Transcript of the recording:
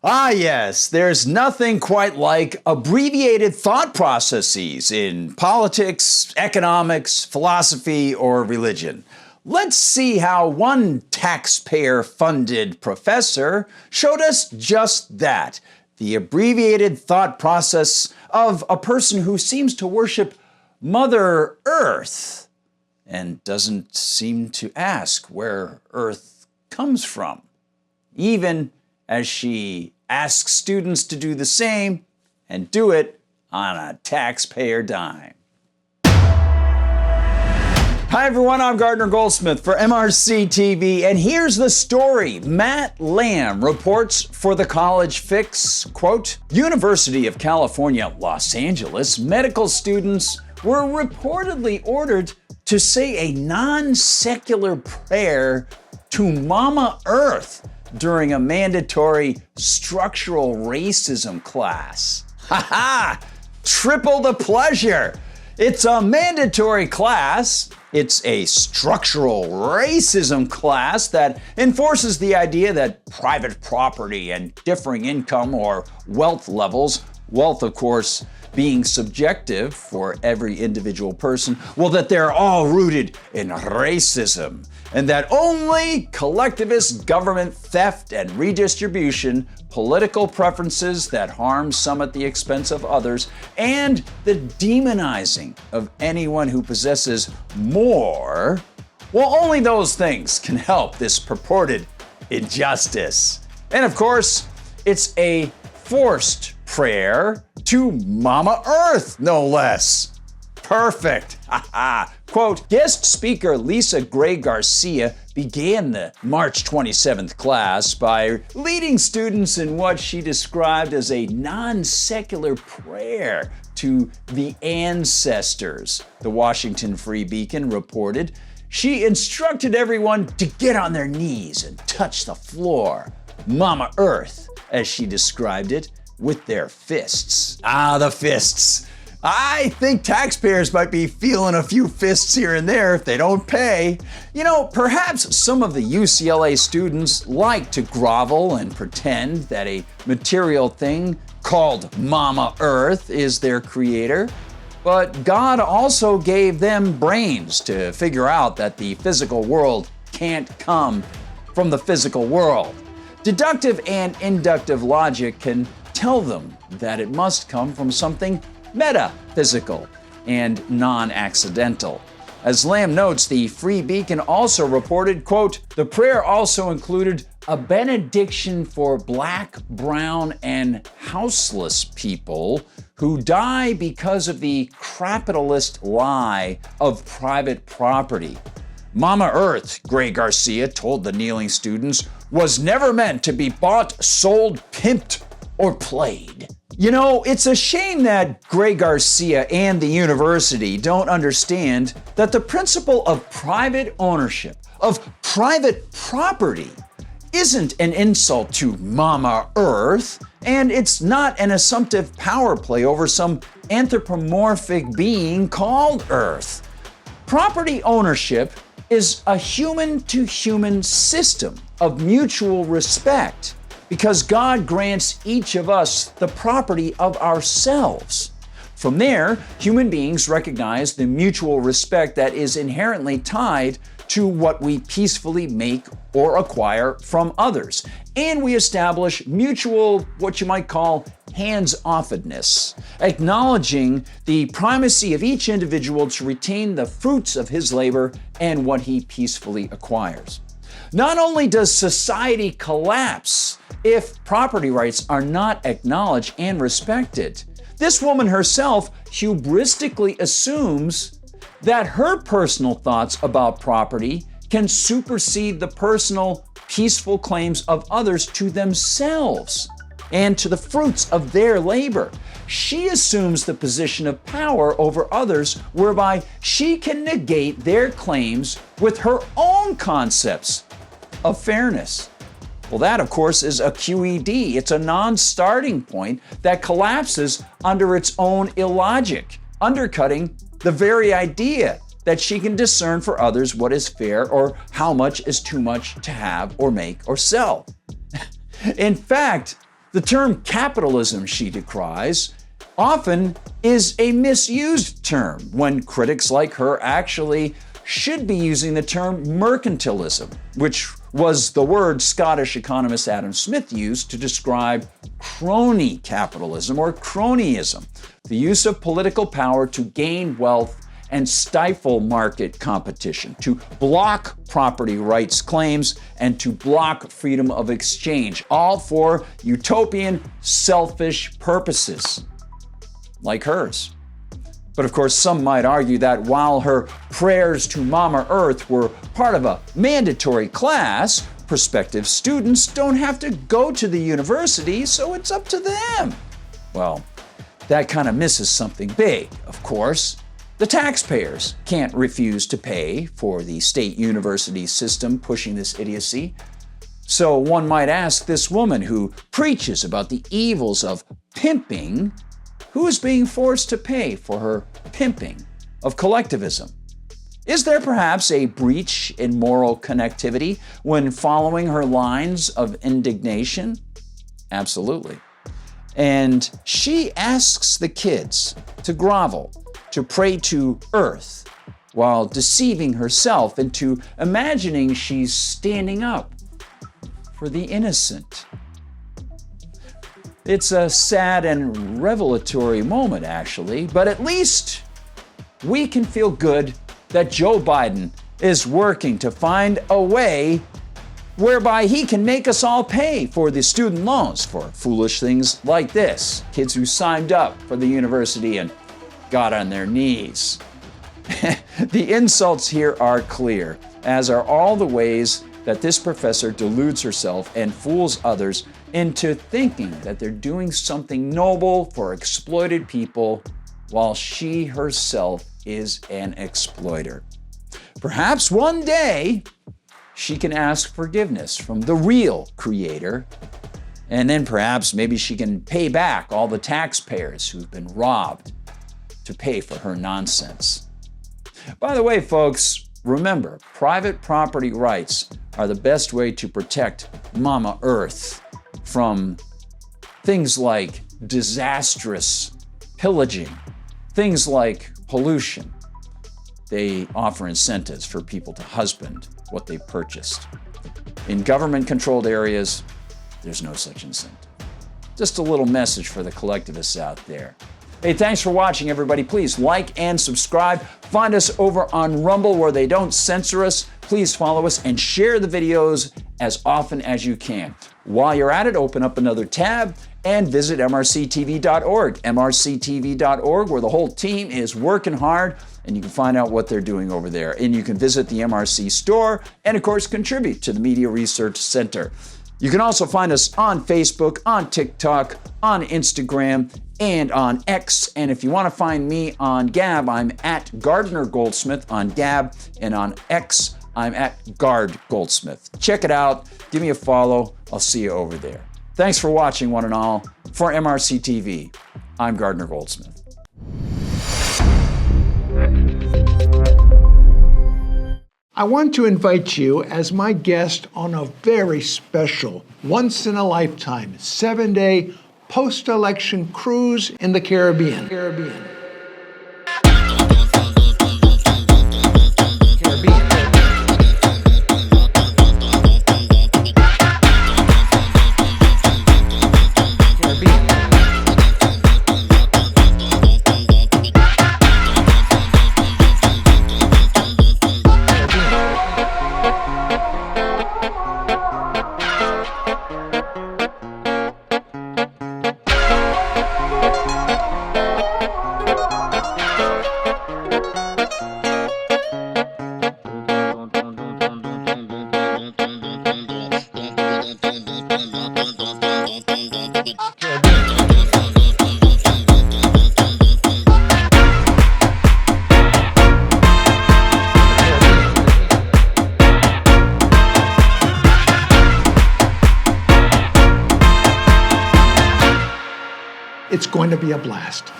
Ah, yes, there's nothing quite like abbreviated thought processes in politics, economics, philosophy, or religion. Let's see how one taxpayer-funded professor showed us just that, the abbreviated thought process of a person who seems to worship Mother Earth and doesn't seem to ask where Earth comes from, even as she asks students to do the same and do it on a taxpayer dime. Hi everyone, I'm Gardner Goldsmith for MRC-TV, and here's the story. Matt Lamb reports for The College Fix, quote, University of California, Los Angeles medical students were reportedly ordered to say a non-secular prayer to Mama Earth during a mandatory structural racism class. Ha ha! Triple the pleasure! It's a mandatory class. It's a structural racism class that enforces the idea that private property and differing income or wealth levels, wealth of course being subjective for every individual person, well, that they're all rooted in racism, and that only collectivist government theft and redistribution, political preferences that harm some at the expense of others, and the demonizing of anyone who possesses more, well, only those things can help this purported injustice. And of course, it's a forced prayer to Mama Earth, no less. Perfect. Quote, guest speaker Lisa Gray Garcia began the March 27th class by leading students in what she described as a non-secular prayer to the ancestors, the Washington Free Beacon reported. She instructed everyone to get on their knees and touch the floor, Mama Earth, as she described it, with their fists. Ah, the fists. I think taxpayers might be feeling a few fists here and there if they don't pay. You know, perhaps some of the UCLA students like to grovel and pretend that a material thing called Mama Earth is their creator. But God also gave them brains to figure out that the physical world can't come from the physical world. Deductive and inductive logic can tell them that it must come from something metaphysical and non-accidental. As Lamb notes, the Free Beacon also reported, quote, the prayer also included a benediction for Black, brown, and houseless people who die because of the capitalist lie of private property. Mama Earth, Gray Garcia told the kneeling students, was never meant to be bought, sold, pimped, or played. You know, it's a shame that Gray Garcia and the university don't understand that the principle of private ownership, of private property, isn't an insult to Mama Earth, and it's not an assumptive power play over some anthropomorphic being called Earth. Property ownership is a human-to-human system of mutual respect, because God grants each of us the property of ourselves. From there, human beings recognize the mutual respect that is inherently tied to what we peacefully make or acquire from others. And we establish mutual, what you might call, hands-offedness, acknowledging the primacy of each individual to retain the fruits of his labor and what he peacefully acquires. Not only does society collapse if property rights are not acknowledged and respected, this woman herself hubristically assumes that her personal thoughts about property can supersede the personal, peaceful claims of others to themselves and to the fruits of their labor. She assumes the position of power over others, whereby she can negate their claims with her own concepts of fairness. Well, that, of course, is a QED. It's a non-starting point that collapses under its own illogic, undercutting the very idea that she can discern for others what is fair or how much is too much to have or make or sell. In fact, The term capitalism, she decries, often is a misused term when critics like her actually should be using the term mercantilism, which was the word Scottish economist Adam Smith used to describe crony capitalism or cronyism, the use of political power to gain wealth and stifle market competition, to block property rights claims, and to block freedom of exchange, all for utopian, selfish purposes like hers. But of course, some might argue that while her prayers to Mama Earth were part of a mandatory class, prospective students don't have to go to the university, so it's up to them. Well, that kind of misses something big, of course. The taxpayers can't refuse to pay for the state university system pushing this idiocy. So one might ask this woman who preaches about the evils of pimping, who is being forced to pay for her pimping of collectivism? Is there perhaps a breach in moral connectivity when following her lines of indignation? Absolutely. And she asks the kids to grovel, to pray to Earth, while deceiving herself into imagining she's standing up for the innocent. It's a sad and revelatory moment, actually, but at least we can feel good that Joe Biden is working to find a way whereby he can make us all pay for the student loans for foolish things like this. Kids who signed up for the university and got on their knees. The insults here are clear, as are all the ways that this professor deludes herself and fools others into thinking that they're doing something noble for exploited people while she herself is an exploiter. Perhaps one day she can ask forgiveness from the real creator, and then perhaps maybe she can pay back all the taxpayers who've been robbed to pay for her nonsense. By the way, folks, remember, private property rights are the best way to protect Mama Earth from things like disastrous pillaging, things like pollution. They offer incentives for people to husband what they purchased. In government-controlled areas, there's no such incentive. Just a little message for the collectivists out there. Hey, thanks for watching, everybody. Please like and subscribe. Find us over on Rumble where they don't censor us. Please follow us and share the videos as often as you can. While you're at it, open up another tab and visit MRCTV.org. MRCTV.org, where the whole team is working hard, and you can find out what they're doing over there. And you can visit the MRC Store and, of course, contribute to the Media Research Center. You can also find us on Facebook, on TikTok, on Instagram, and on X. And if you want to find me on Gab, I'm at Gardner Goldsmith on Gab, and on X, I'm at Gard Goldsmith. Check it out. Give me a follow. I'll see you over there. Thanks for watching, one and all. For MRC TV, I'm Gardner Goldsmith. I want to invite you as my guest on a very special, once-in-a-lifetime, 7-day post-election cruise in the Caribbean. It's going to be a blast.